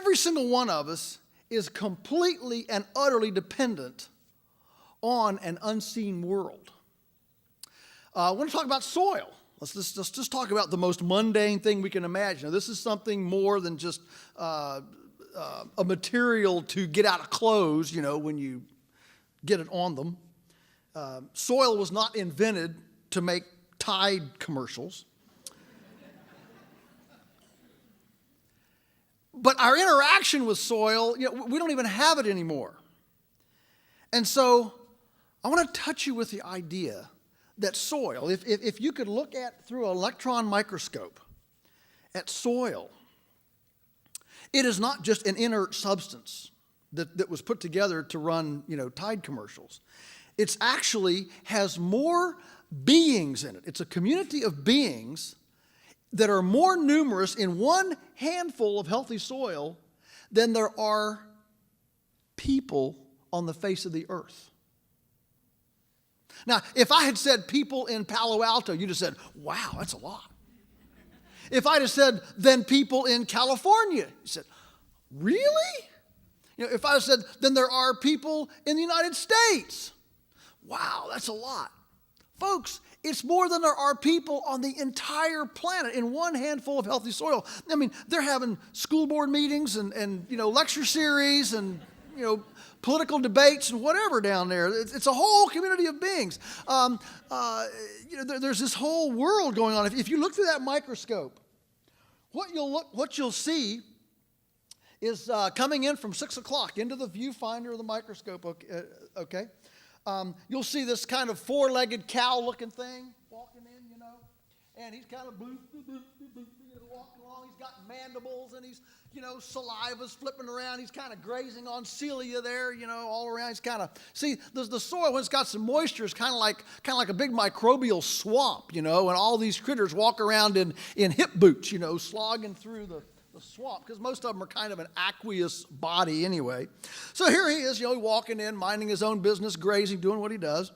every single one of us is completely and utterly dependent on an unseen world. I want to talk about soil. Let's just talk about the most mundane thing we can imagine. Now, this is something more than just a material to get out of clothes, when you get it on them. Soil was not invented to make Tide commercials. But our interaction with soil, we don't even have it anymore. And so I want to touch you with the idea that soil, if you could look at through an electron microscope at soil, it is not just an inert substance that was put together to run, Tide commercials. It's actually has more beings in it. It's a community of beings that are more numerous in one handful of healthy soil than there are people on the face of the earth. Now, if I had said people in Palo Alto, you'd have said, wow, that's a lot. If I'd have said, then people in California, you said, really? If I had said, then there are people in the United States. Wow, that's a lot. Folks, it's more than there are people on the entire planet in one handful of healthy soil. I mean, they're having school board meetings and lecture series and, political debates and whatever down there. It's a whole community of beings. There's this whole world going on. If you look through that microscope, what you'll see is coming in from 6 o'clock into the viewfinder of the microscope. Okay. You'll see this kind of four-legged cow-looking thing walking in, and he's kind of walking along. He's got mandibles and he's, saliva's flipping around. He's kind of grazing on cilia there, all around. He's kind of, see, the soil, when it's got some moisture, is kind of like a big microbial swamp, and all these critters walk around in hip boots, slogging through the swamp, because most of them are kind of an aqueous body anyway. So here he is, walking in, minding his own business, grazing, doing what he does.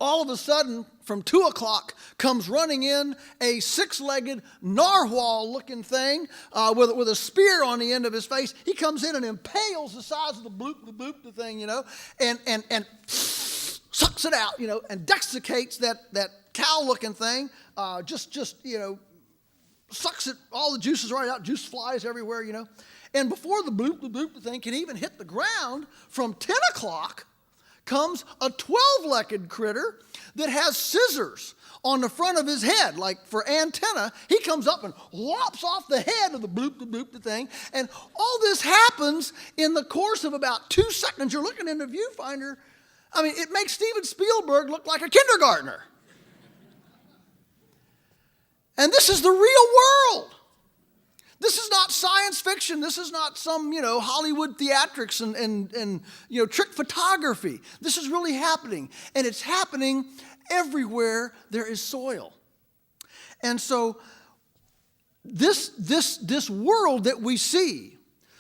All of a sudden, from 2 o'clock, comes running in a six-legged narwhal-looking thing with a spear on the end of his face. He comes in and impales the size of the bloop thing, and sucks it out, and desiccates that cow-looking thing, sucks it, all the juices right out, juice flies everywhere, And before the bloop thing can even hit the ground, from 10 o'clock comes a 12-legged critter that has scissors on the front of his head, like for antenna. He comes up and lops off the head of the bloop thing. And all this happens in the course of about 2 seconds. You're looking in the viewfinder. I mean, it makes Steven Spielberg look like a kindergartner. And this is the real world. This is not science fiction. This is not some, Hollywood theatrics and trick photography. This is really happening. And it's happening everywhere there is soil. And so this world that we see,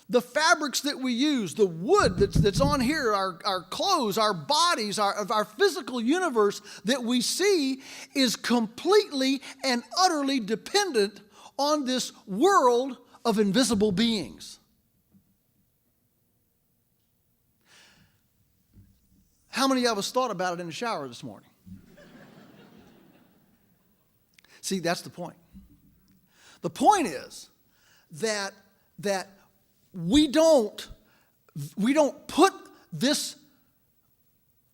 the fabrics that we use, the wood that's on here, our clothes, our bodies, our physical universe that we see is completely and utterly dependent on this world of invisible beings. How many of us thought about it in the shower this morning? See, that's the point. The point is that we don't put this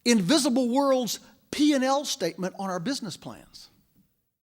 invisible world's P&L statement on our business plans.